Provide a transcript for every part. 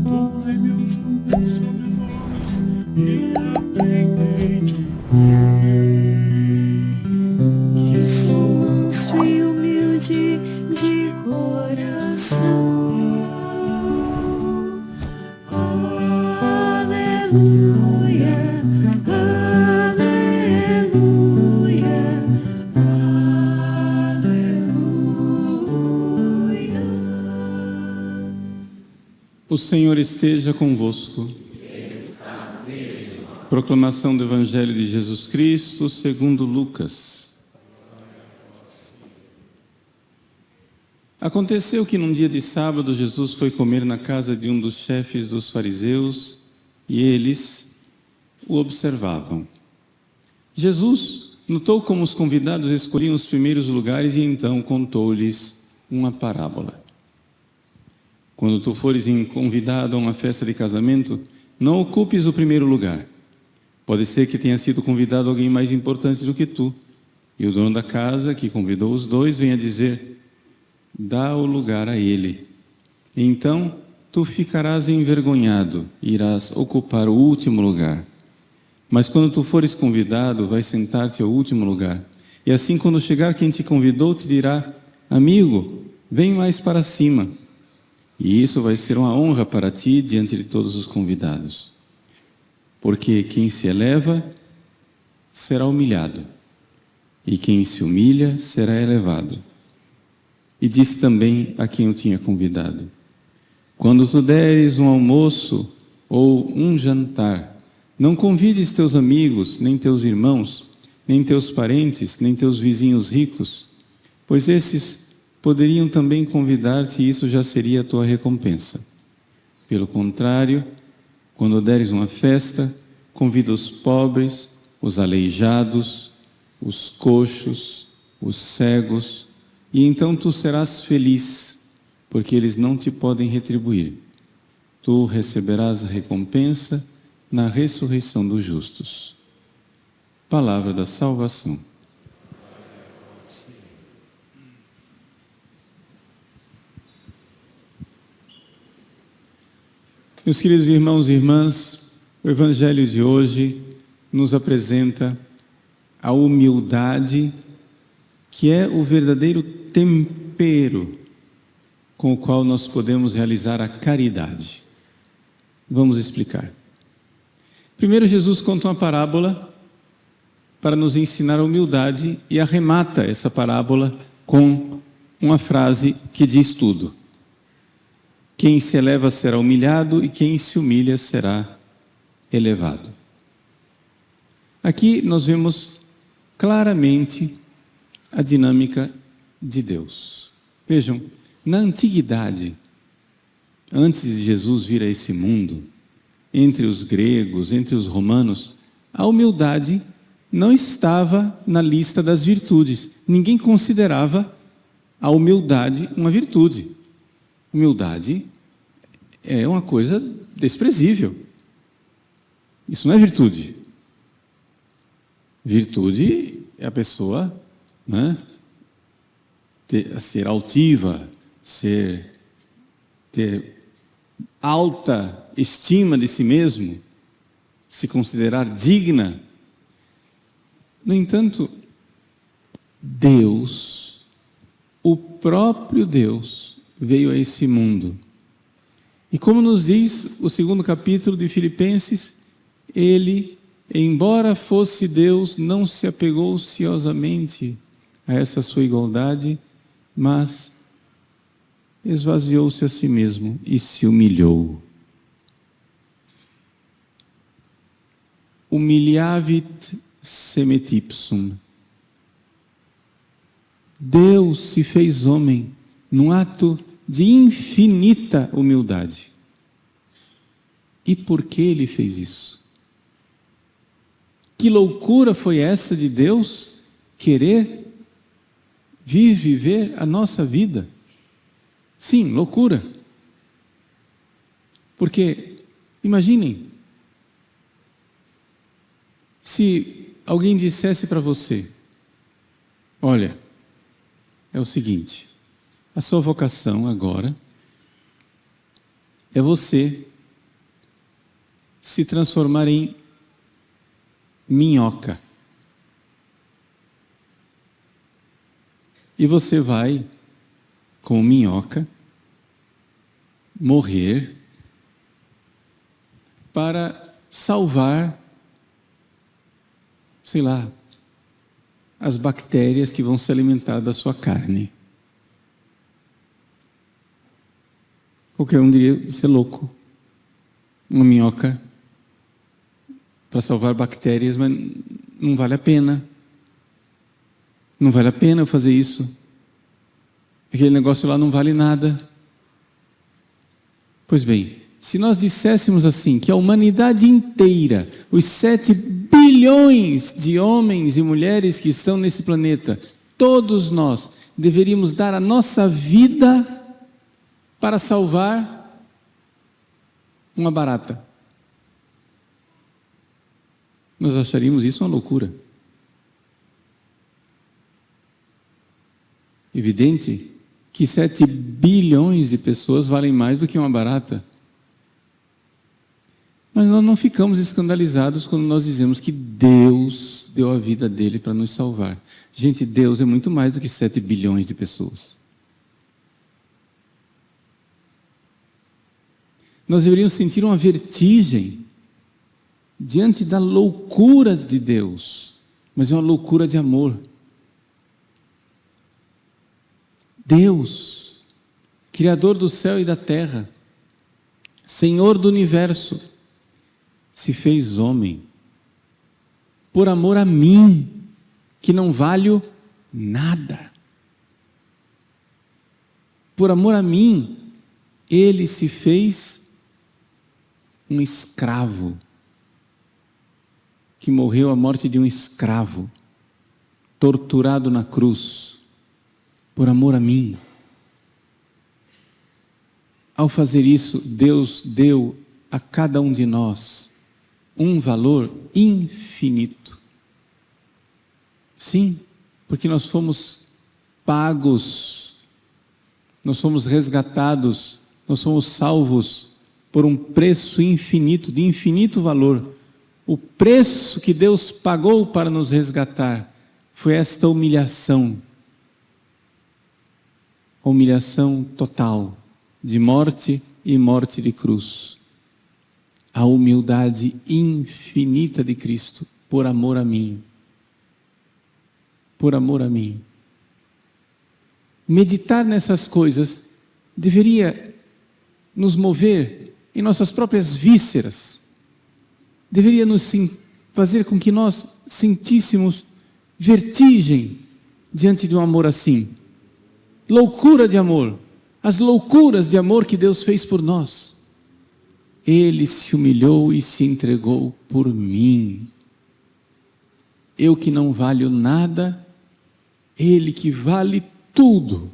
Tornei meu jugo sobre vós e aprendei de mim, que sou manso e humilde de coração. Aleluia, aleluia, aleluia. O Senhor esteja convosco. Proclamação do Evangelho de Jesus Cristo segundo Lucas. Aconteceu que num dia de sábado Jesus foi comer na casa de um dos chefes dos fariseus e eles o observavam. Jesus notou como os convidados escolhiam os primeiros lugares e então contou-lhes uma parábola. Quando tu fores convidado a uma festa de casamento, não ocupes o primeiro lugar. Pode ser que tenha sido convidado alguém mais importante do que tu, e o dono da casa, que convidou os dois, venha dizer: dá o lugar a ele. Então, tu ficarás envergonhado e irás ocupar o último lugar. Mas quando tu fores convidado, vai sentar-te ao último lugar. E assim, quando chegar quem te convidou, te dirá: amigo, vem mais para cima. E isso vai ser uma honra para ti diante de todos os convidados. Porque quem se eleva será humilhado, e quem se humilha será elevado. E disse também a quem o tinha convidado: quando tu deres um almoço ou um jantar, não convides teus amigos, nem teus irmãos, nem teus parentes, nem teus vizinhos ricos, pois esses poderiam também convidar-te e isso já seria a tua recompensa. Pelo contrário, quando deres uma festa, convida os pobres, os aleijados, os coxos, os cegos, e então tu serás feliz, porque eles não te podem retribuir. Tu receberás a recompensa na ressurreição dos justos. Palavra da salvação. Meus queridos irmãos e irmãs, o Evangelho de hoje nos apresenta a humildade, que é o verdadeiro tempero com o qual nós podemos realizar a caridade. Vamos explicar. Primeiro, Jesus conta uma parábola para nos ensinar a humildade e arremata essa parábola com uma frase que diz tudo. Quem se eleva será humilhado e quem se humilha será elevado. Aqui nós vemos claramente a dinâmica de Deus. Vejam, na antiguidade, antes de Jesus vir a esse mundo, entre os gregos, entre os romanos, a humildade não estava na lista das virtudes. Ninguém considerava a humildade uma virtude. Humildade é uma coisa desprezível. Isso não é virtude. Virtude é a pessoa, né, ser altiva, ter alta estima de si mesmo, se considerar digna. No entanto, Deus, o próprio Deus, veio a esse mundo. E como nos diz o segundo capítulo de Filipenses, ele, embora fosse Deus, não se apegou ociosamente a essa sua igualdade, mas esvaziou-se a si mesmo e se humilhou. Humiliavit semet ipsum. Deus se fez homem num ato de infinita humildade. E por que ele fez isso? Que loucura foi essa de Deus querer viver a nossa vida? Sim, loucura. Porque, imaginem, se alguém dissesse para você: olha, é o seguinte, a sua vocação agora é você se transformar em minhoca. E você vai, como minhoca, morrer para salvar, sei lá, as bactérias que vão se alimentar da sua carne. Qualquer um diria: isso é louco. Uma minhoca para salvar bactérias, mas não vale a pena. Não vale a pena eu fazer isso. Aquele negócio lá não vale nada. Pois bem, se nós disséssemos assim, que a humanidade inteira, os 7 bilhões de homens e mulheres que estão nesse planeta, todos nós deveríamos dar a nossa vida para salvar uma barata, nós acharíamos isso uma loucura. Evidente que 7 bilhões de pessoas valem mais do que uma barata. Mas nós não ficamos escandalizados quando nós dizemos que Deus deu a vida dele para nos salvar. Gente, Deus é muito mais do que 7 bilhões de pessoas. Nós deveríamos sentir uma vertigem diante da loucura de Deus, mas é uma loucura de amor. Deus, Criador do céu e da terra, Senhor do universo, se fez homem, por amor a mim, que não valho nada. Por amor a mim, Ele se fez um escravo, que morreu a morte de um escravo, torturado na cruz, por amor a mim. Ao fazer isso, Deus deu a cada um de nós um valor infinito. Sim, porque nós fomos pagos, nós fomos resgatados, nós somos salvos por um preço infinito, de infinito valor. O preço que Deus pagou para nos resgatar foi esta humilhação. Humilhação total, de morte e morte de cruz. A humildade infinita de Cristo, por amor a mim. Por amor a mim. Meditar nessas coisas deveria nos mover em nossas próprias vísceras. Deveria nos fazer com que nós sentíssemos vertigem diante de um amor assim. Loucura de amor, as loucuras de amor que Deus fez por nós. Ele se humilhou e se entregou por mim. Eu que não valho nada, Ele que vale tudo.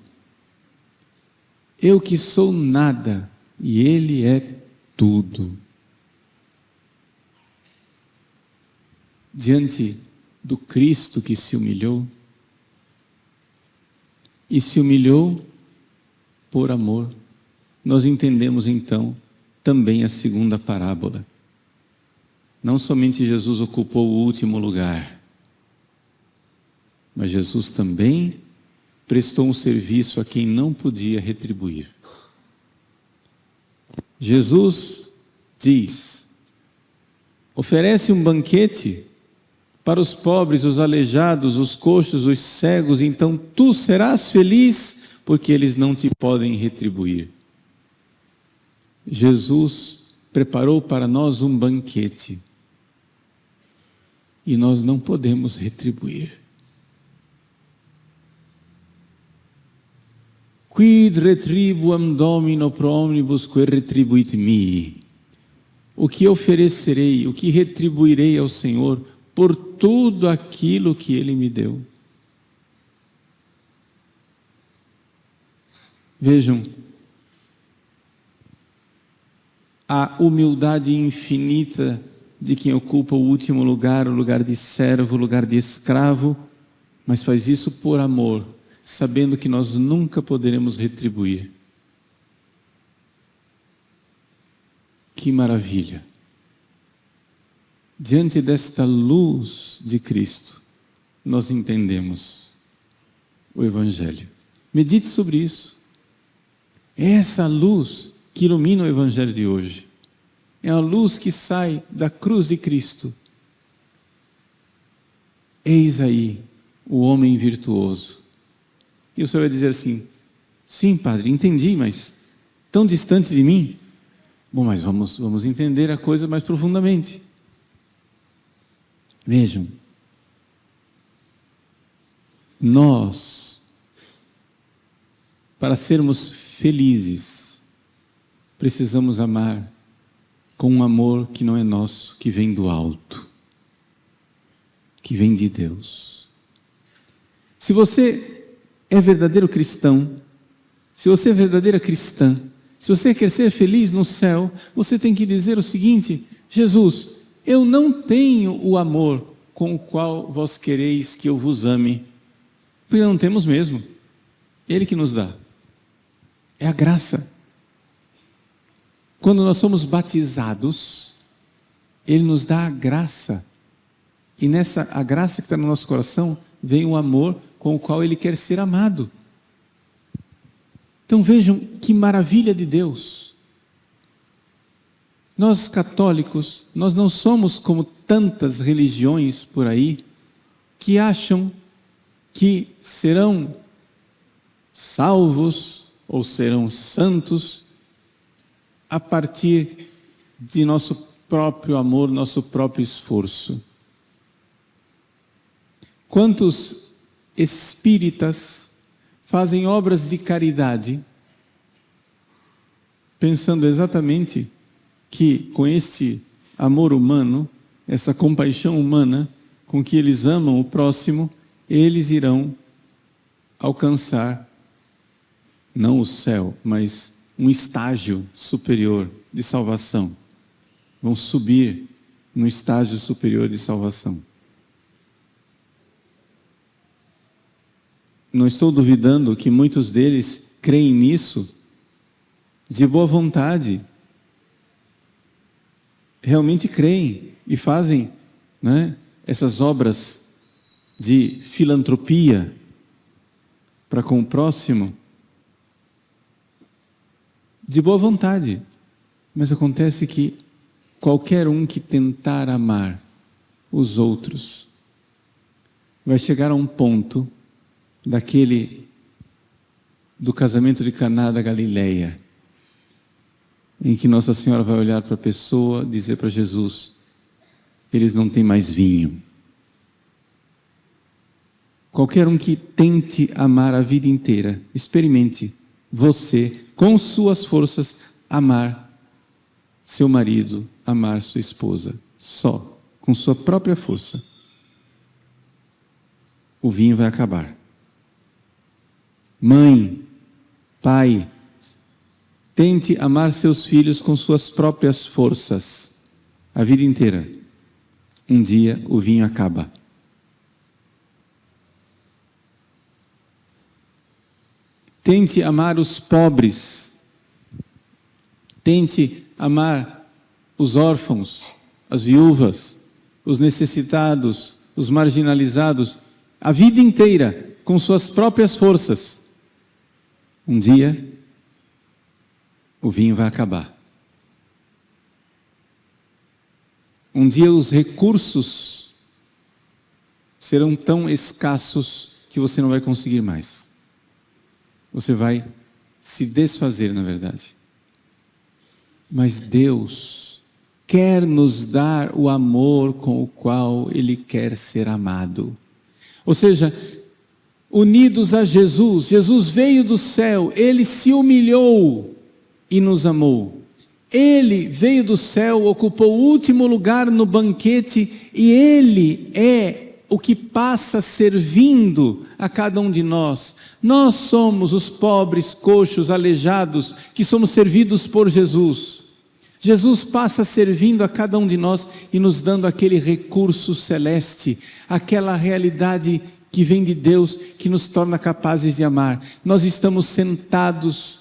Eu que sou nada e Ele é tudo. Diante do Cristo que se humilhou, e se humilhou por amor, nós entendemos então também a segunda parábola. Não somente Jesus ocupou o último lugar, mas Jesus também prestou um serviço a quem não podia retribuir. Jesus diz: oferece um banquete para os pobres, os aleijados, os coxos, os cegos, então tu serás feliz, porque eles não te podem retribuir. Jesus preparou para nós um banquete e nós não podemos retribuir. Quid retribuam Domino pro omnibus quae retribuit mi. O que oferecerei, o que retribuirei ao Senhor por tudo aquilo que Ele me deu? Vejam, a humildade infinita de quem ocupa o último lugar, o lugar de servo, o lugar de escravo, mas faz isso por amor, sabendo que nós nunca poderemos retribuir. Que maravilha! Diante desta luz de Cristo, nós entendemos o Evangelho. Medite sobre isso. É essa luz que ilumina o Evangelho de hoje. É a luz que sai da cruz de Cristo. Eis aí o homem virtuoso. E o Senhor vai dizer assim: sim, Padre, entendi, mas tão distante de mim? Bom, mas vamos entender a coisa mais profundamente. Vejam, nós, para sermos felizes, precisamos amar com um amor que não é nosso, que vem do alto, que vem de Deus. Se você é verdadeiro cristão, se você é verdadeira cristã, se você quer ser feliz no céu, você tem que dizer o seguinte: Jesus, eu não tenho o amor com o qual vós quereis que eu vos ame, porque não temos mesmo. Ele que nos dá. É a graça. Quando nós somos batizados, Ele nos dá a graça. E nessa a graça que está no nosso coração, vem o amor com o qual Ele quer ser amado. Então vejam que maravilha de Deus. Nós católicos, nós não somos como tantas religiões por aí, que acham que serão salvos ou serão santos a partir de nosso próprio amor, nosso próprio esforço. Quantos espíritas fazem obras de caridade, pensando exatamente que com este amor humano, essa compaixão humana, com que eles amam o próximo, eles irão alcançar, não o céu, mas um estágio superior de salvação. Vão subir no estágio superior de salvação. Não estou duvidando que muitos deles creem nisso de boa vontade. Realmente creem e fazem, né, essas obras de filantropia para com o próximo de boa vontade. Mas acontece que qualquer um que tentar amar os outros vai chegar a um ponto do casamento de Caná da Galileia, em que Nossa Senhora vai olhar para a pessoa, dizer para Jesus: eles não têm mais vinho. Qualquer um que tente amar a vida inteira, experimente você, com suas forças, amar seu marido, amar sua esposa, só, com sua própria força. O vinho vai acabar. Mãe, pai, tente amar seus filhos com suas próprias forças, a vida inteira. Um dia o vinho acaba. Tente amar os pobres, tente amar os órfãos, as viúvas, os necessitados, os marginalizados, a vida inteira, com suas próprias forças. Um dia, o vinho vai acabar. Um dia os recursos serão tão escassos que você não vai conseguir mais. Você vai se desfazer, na verdade. Mas Deus quer nos dar o amor com o qual Ele quer ser amado. Ou seja, unidos a Jesus, Jesus veio do céu, Ele se humilhou e nos amou. Ele veio do céu, ocupou o último lugar no banquete e Ele é o que passa servindo a cada um de nós. Nós somos os pobres, coxos, aleijados, que somos servidos por Jesus. Jesus passa servindo a cada um de nós e nos dando aquele recurso celeste, aquela realidade que vem de Deus, que nos torna capazes de amar. Nós estamos sentados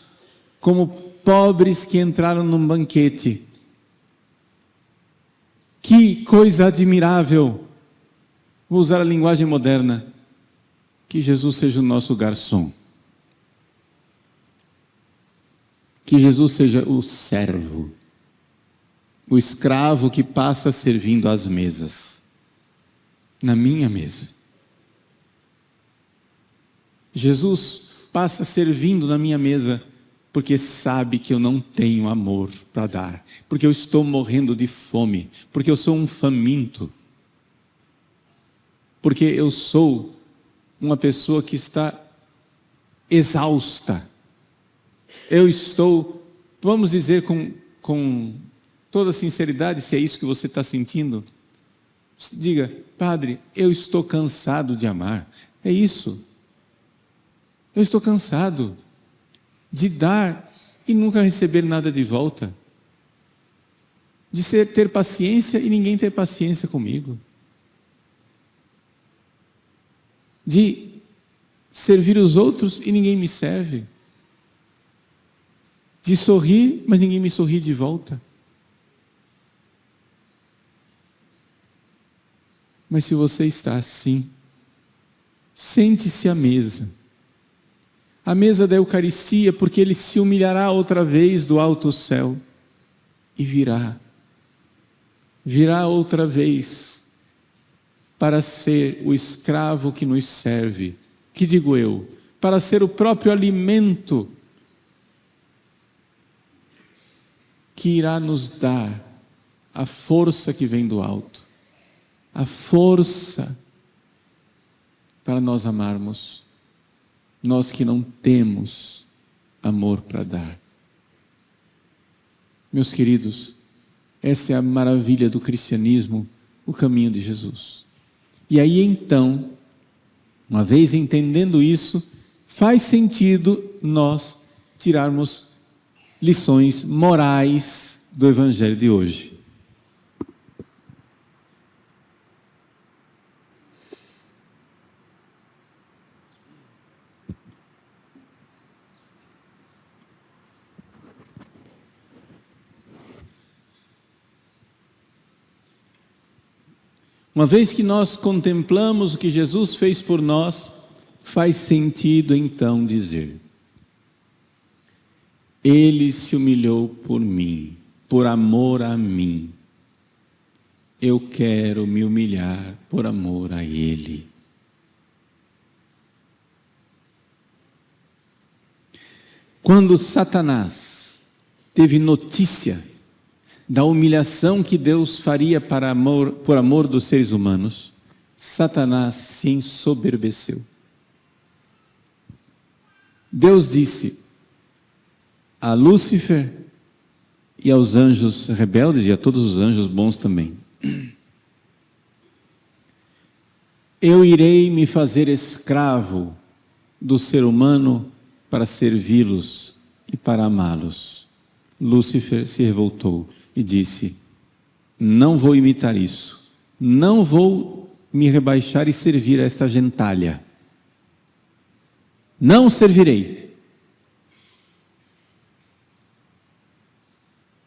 como pobres que entraram num banquete. Que coisa admirável! Vou usar a linguagem moderna. Que Jesus seja o nosso garçom. Que Jesus seja o servo, o escravo que passa servindo às mesas, na minha mesa. Jesus passa servindo na minha mesa, porque sabe que eu não tenho amor para dar, porque eu estou morrendo de fome, porque eu sou um faminto, porque eu sou uma pessoa que está exausta. Eu estou, vamos dizer com toda sinceridade, se é isso que você está sentindo, diga: Padre, eu estou cansado de amar. É isso. Eu estou cansado de dar e nunca receber nada de volta. De ter paciência e ninguém ter paciência comigo. De servir os outros e ninguém me serve. De sorrir, mas ninguém me sorri de volta. Mas se você está assim, sente-se à mesa. A mesa da Eucaristia, porque Ele se humilhará outra vez do alto céu e virá outra vez para ser o escravo que nos serve. Que digo eu? Para ser o próprio alimento que irá nos dar a força que vem do alto, a força para nós amarmos, nós que não temos amor para dar. Meus queridos, essa é a maravilha do cristianismo, o caminho de Jesus. E aí então, uma vez entendendo isso, faz sentido nós tirarmos lições morais do Evangelho de hoje. Uma vez que nós contemplamos o que Jesus fez por nós, faz sentido então dizer: Ele se humilhou por mim, por amor a mim. Eu quero me humilhar por amor a Ele. Quando Satanás teve notícia da humilhação que Deus faria por amor dos seres humanos, Satanás se ensoberbeceu. Deus disse a Lúcifer e aos anjos rebeldes e a todos os anjos bons também: eu irei me fazer escravo do ser humano para servi-los e para amá-los. Lúcifer se revoltou e disse: não vou imitar isso, não vou me rebaixar e servir a esta gentalha, não servirei,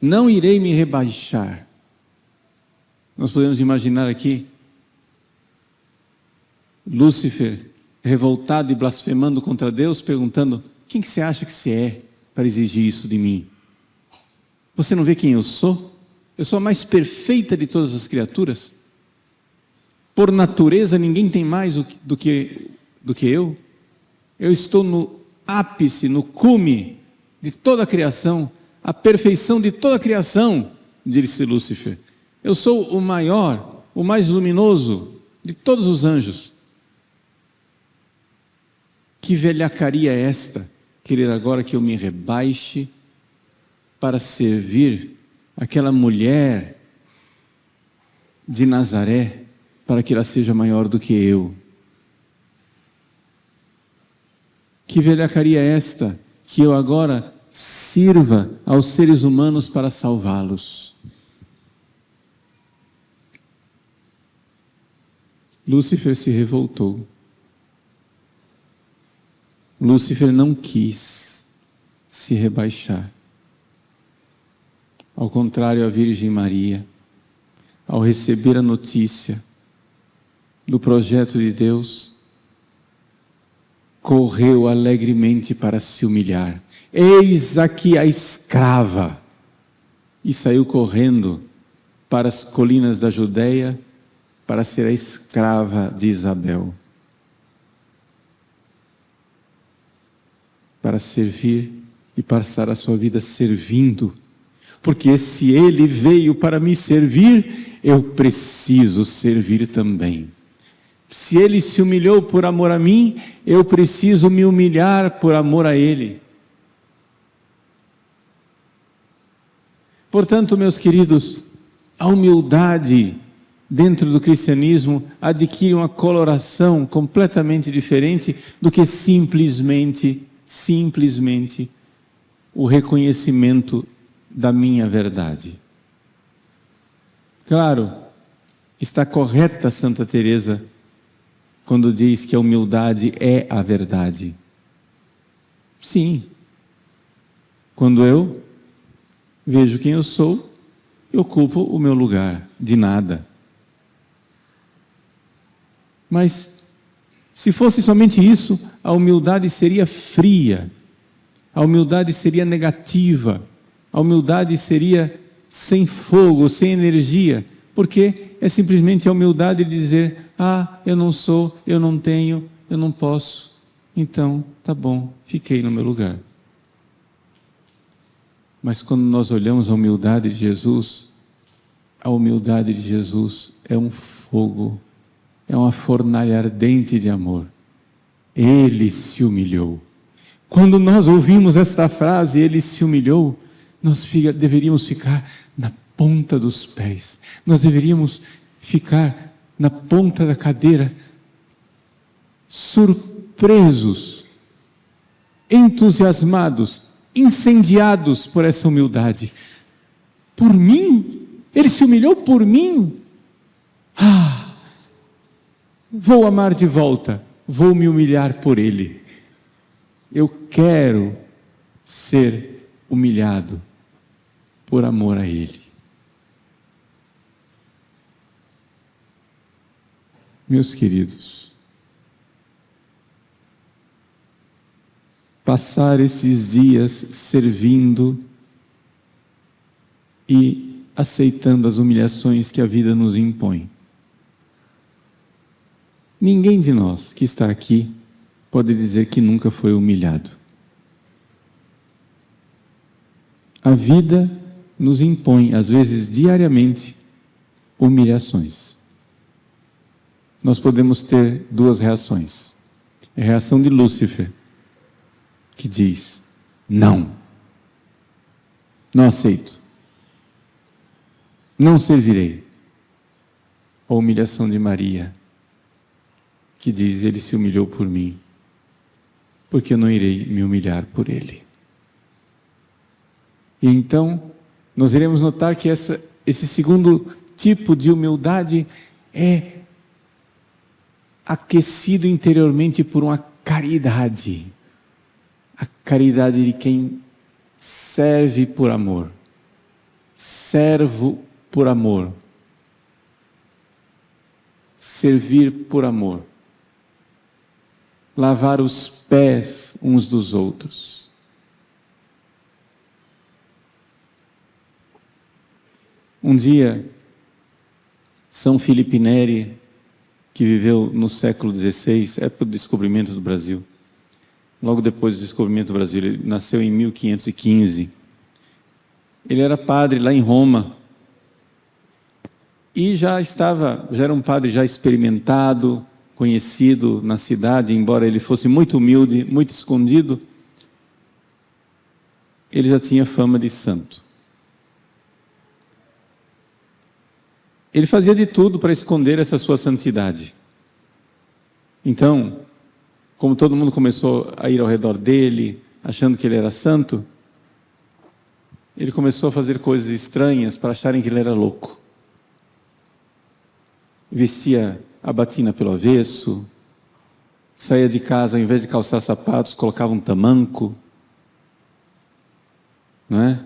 não irei me rebaixar. Nós podemos imaginar aqui Lúcifer revoltado e blasfemando contra Deus, perguntando: quem que você acha que você é para exigir isso de mim? Você não vê quem eu sou? Eu sou a mais perfeita de todas as criaturas. Por natureza, ninguém tem mais do que eu. Eu estou no ápice, no cume de toda a criação, a perfeição de toda a criação, disse Lúcifer. Eu sou o maior, o mais luminoso de todos os anjos. Que velhacaria é esta, querer agora que eu me rebaixe para servir aquela mulher de Nazaré, para que ela seja maior do que eu. Que velhacaria é esta, que eu agora sirva aos seres humanos para salvá-los. Lúcifer se revoltou. Lúcifer não quis se rebaixar. Ao contrário, a Virgem Maria, ao receber a notícia do projeto de Deus, correu alegremente para se humilhar. Eis aqui a escrava! E saiu correndo para as colinas da Judeia para ser a escrava de Isabel. Para servir e passar a sua vida servindo. Porque se ele veio para me servir, eu preciso servir também. Se ele se humilhou por amor a mim, eu preciso me humilhar por amor a ele. Portanto, meus queridos, a humildade dentro do cristianismo adquire uma coloração completamente diferente do que simplesmente o reconhecimento da minha verdade. Claro, está correta Santa Teresa quando diz que a humildade é a verdade. Sim. Quando eu vejo quem eu sou e ocupo o meu lugar de nada. Mas, se fosse somente isso, a humildade seria fria, a humildade seria negativa, a humildade seria sem fogo, sem energia, porque é simplesmente a humildade de dizer, eu não sou, eu não tenho, eu não posso, então, tá bom, fiquei no meu lugar. Mas quando nós olhamos a humildade de Jesus é um fogo, é uma fornalha ardente de amor. Ele se humilhou. Quando nós ouvimos esta frase, ele se humilhou, nós deveríamos ficar na ponta dos pés. Nós deveríamos ficar na ponta da cadeira, surpresos, entusiasmados, incendiados por essa humildade. Por mim? Ele se humilhou por mim? Vou amar de volta, vou me humilhar por ele. Eu quero ser humilhado por amor a ele. Meus queridos, passar esses dias servindo e aceitando as humilhações que a vida nos impõe. Ninguém de nós que está aqui pode dizer que nunca foi humilhado. A vida nos impõe, às vezes diariamente, humilhações. Nós podemos ter duas reações. A reação de Lúcifer, que diz, não aceito, não servirei. A humilhação de Maria, que diz, ele se humilhou por mim, porque eu não irei me humilhar por ele. E então, nós iremos notar que esse segundo tipo de humildade é aquecido interiormente por uma caridade. A caridade de quem serve por amor. Servo por amor. Servir por amor. Lavar os pés uns dos outros. Um dia, São Filipe Neri, que viveu no século XVI, época do descobrimento do Brasil, logo depois do descobrimento do Brasil, ele nasceu em 1515. Ele era padre lá em Roma e já era um padre já experimentado, conhecido na cidade, embora ele fosse muito humilde, muito escondido, ele já tinha fama de santo. Ele fazia de tudo para esconder essa sua santidade. Então, como todo mundo começou a ir ao redor dele, achando que ele era santo, ele começou a fazer coisas estranhas para acharem que ele era louco. Vestia a batina pelo avesso, saía de casa, ao invés de calçar sapatos, colocava um tamanco, não é?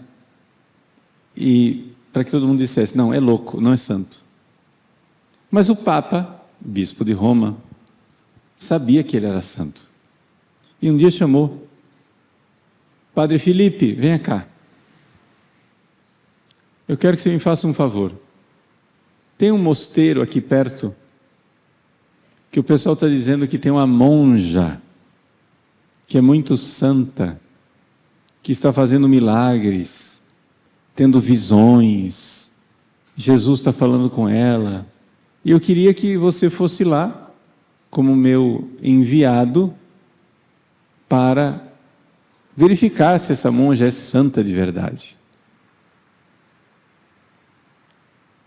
E para que todo mundo dissesse, não, é louco, não é santo. Mas o Papa, bispo de Roma, sabia que ele era santo. E um dia chamou, Padre Felipe, venha cá. Eu quero que você me faça um favor. Tem um mosteiro aqui perto, que o pessoal está dizendo que tem uma monja, que é muito santa, que está fazendo milagres, tendo visões, Jesus está falando com ela, e eu queria que você fosse lá, como meu enviado, para verificar se essa monja é santa de verdade.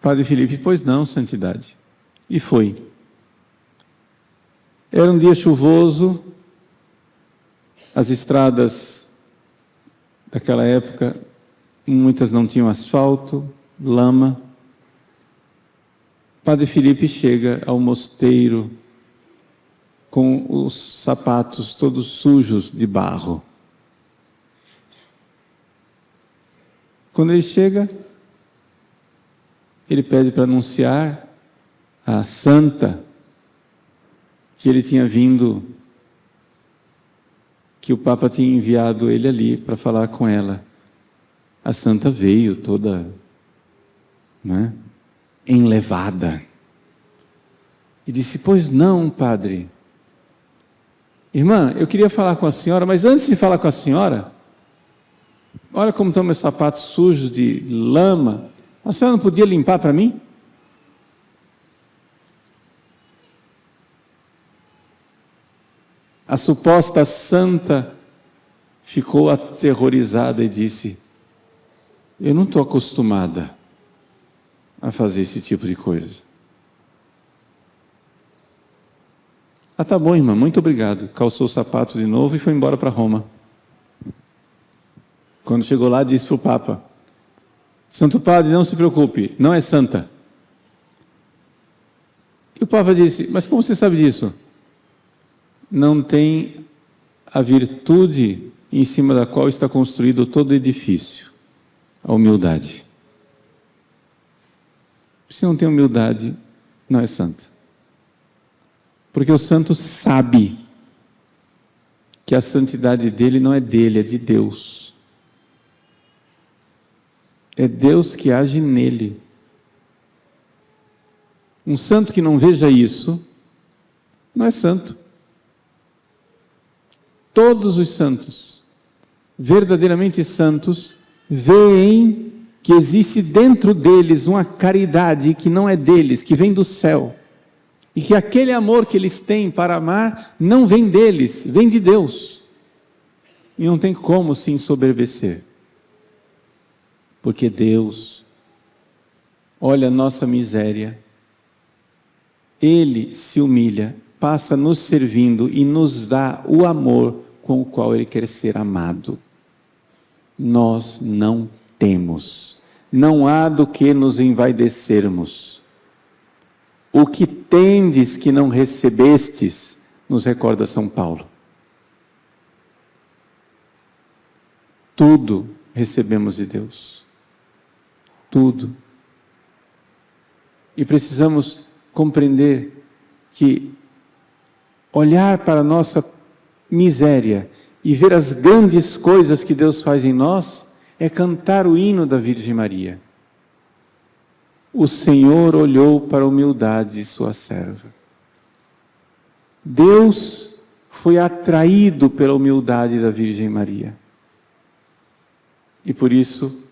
Padre Felipe, pois não, santidade. E foi. Era um dia chuvoso, as estradas daquela época, muitas não tinham asfalto, lama. Padre Felipe chega ao mosteiro com os sapatos todos sujos de barro. Quando ele chega, ele pede para anunciar a santa que ele tinha vindo, que o Papa tinha enviado ele ali para falar com ela. A santa veio toda, né, enlevada. E disse, pois não, padre. Irmã, eu queria falar com a senhora, mas antes de falar com a senhora, olha como estão meus sapatos sujos de lama. A senhora não podia limpar para mim? A suposta santa ficou aterrorizada e disse, eu não estou acostumada a fazer esse tipo de coisa. Ah, tá bom, irmã, muito obrigado. Calçou o sapato de novo e foi embora para Roma. Quando chegou lá, disse para o Papa, Santo Padre, não se preocupe, não é santa. E o Papa disse, mas como você sabe disso? Não tem a virtude em cima da qual está construído todo o edifício, a humildade. Se não tem humildade, não é santa. Porque o santo sabe que a santidade dele não é dele, é de Deus. É Deus que age nele. Um santo que não veja isso, não é santo. Todos os santos, verdadeiramente santos, veem que existe dentro deles uma caridade que não é deles, que vem do céu. E que aquele amor que eles têm para amar não vem deles, vem de Deus. E não tem como se ensoberbecer. Porque Deus olha a nossa miséria, Ele se humilha, passa nos servindo e nos dá o amor com o qual Ele quer ser amado. Nós não temos, não há do que nos envaidecermos. O que tendes que não recebestes, nos recorda São Paulo. Tudo recebemos de Deus. Tudo. E precisamos compreender que olhar para a nossa miséria e ver as grandes coisas que Deus faz em nós é cantar o hino da Virgem Maria. O Senhor olhou para a humildade de sua serva. Deus foi atraído pela humildade da Virgem Maria. E por isso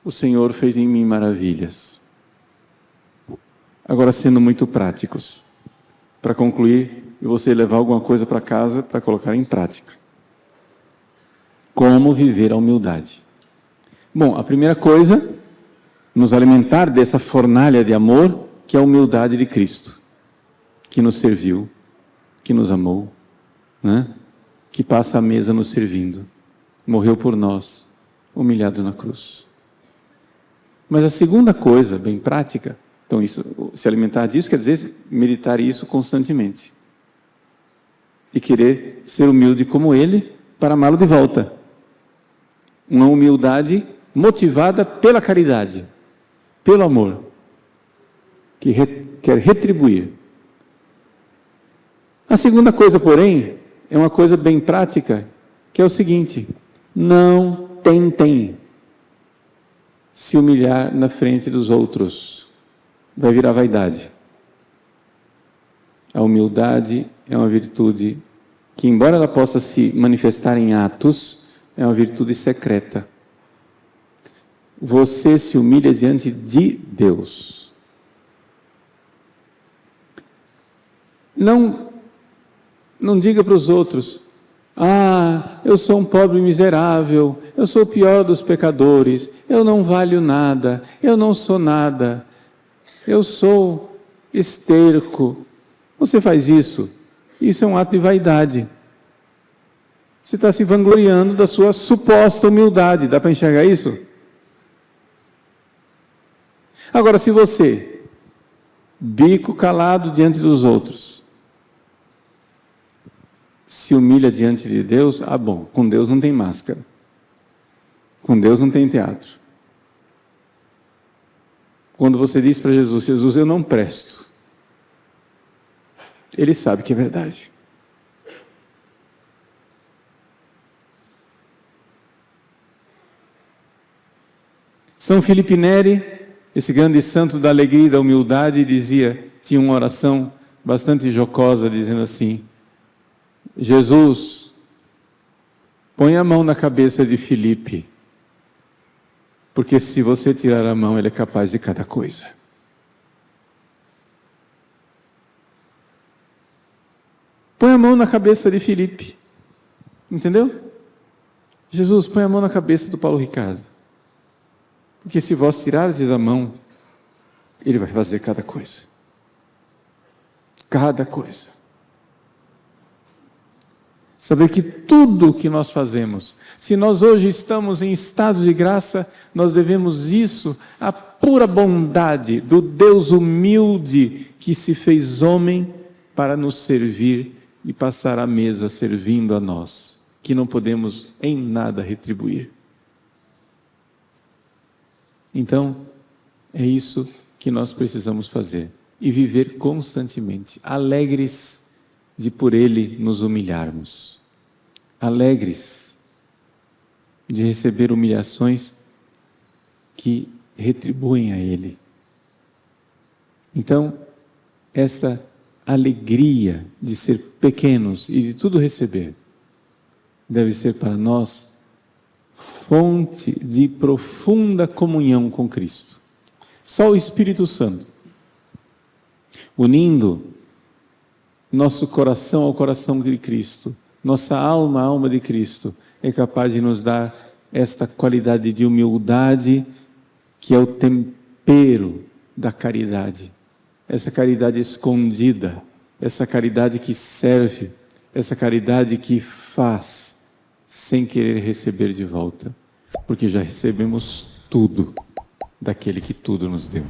o Senhor fez em mim maravilhas. Agora, sendo muito práticos, para concluir, e você levar alguma coisa para casa para colocar em prática. Como viver a humildade? Bom, a primeira coisa, nos alimentar dessa fornalha de amor, que é a humildade de Cristo, que nos serviu, que nos amou, né? Que passa a mesa nos servindo, morreu por nós, humilhado na cruz. Mas a segunda coisa, bem prática, então isso, se alimentar disso quer dizer meditar isso constantemente. E querer ser humilde como ele para amá-lo de volta. Uma humildade motivada pela caridade, pelo amor, que quer retribuir. A segunda coisa, porém, é uma coisa bem prática, que é o seguinte: não tentem se humilhar na frente dos outros. Vai virar vaidade. A humildade é uma virtude que, embora ela possa se manifestar em atos, é uma virtude secreta. Você se humilha diante de Deus. Não diga para os outros: eu sou um pobre miserável, eu sou o pior dos pecadores, eu não valho nada, eu não sou nada, eu sou esterco. Você faz isso? Isso é um ato de vaidade. Você está se vangloriando da sua suposta humildade. Dá para enxergar isso? Agora, se você, bico calado diante dos outros, se humilha diante de Deus, bom, com Deus não tem máscara. Com Deus não tem teatro. Quando você diz para Jesus: Jesus, eu não presto, Ele sabe que é verdade. São Filipe Neri, esse grande santo da alegria e da humildade, tinha uma oração bastante jocosa, dizendo assim: Jesus, põe a mão na cabeça de Filipe, porque se você tirar a mão, ele é capaz de cada coisa. Põe a mão na cabeça de Filipe. Entendeu? Jesus, põe a mão na cabeça do Paulo Ricardo. Porque se vós tirardes a mão, ele vai fazer cada coisa. Cada coisa. Saber que tudo o que nós fazemos, se nós hoje estamos em estado de graça, nós devemos isso à pura bondade do Deus humilde que se fez homem para nos servir e passar a mesa servindo a nós, que não podemos em nada retribuir. Então, é isso que nós precisamos fazer e viver constantemente, alegres de por Ele nos humilharmos, alegres de receber humilhações que retribuem a Ele. Então, essa alegria de ser pequenos e de tudo receber deve ser para nós fonte de profunda comunhão com Cristo. Só o Espírito Santo, unindo nosso coração ao coração de Cristo, nossa alma à alma de Cristo, é capaz de nos dar esta qualidade de humildade que é o tempero da caridade. Essa caridade escondida, essa caridade que serve, essa caridade que faz sem querer receber de volta, porque já recebemos tudo daquele que tudo nos deu.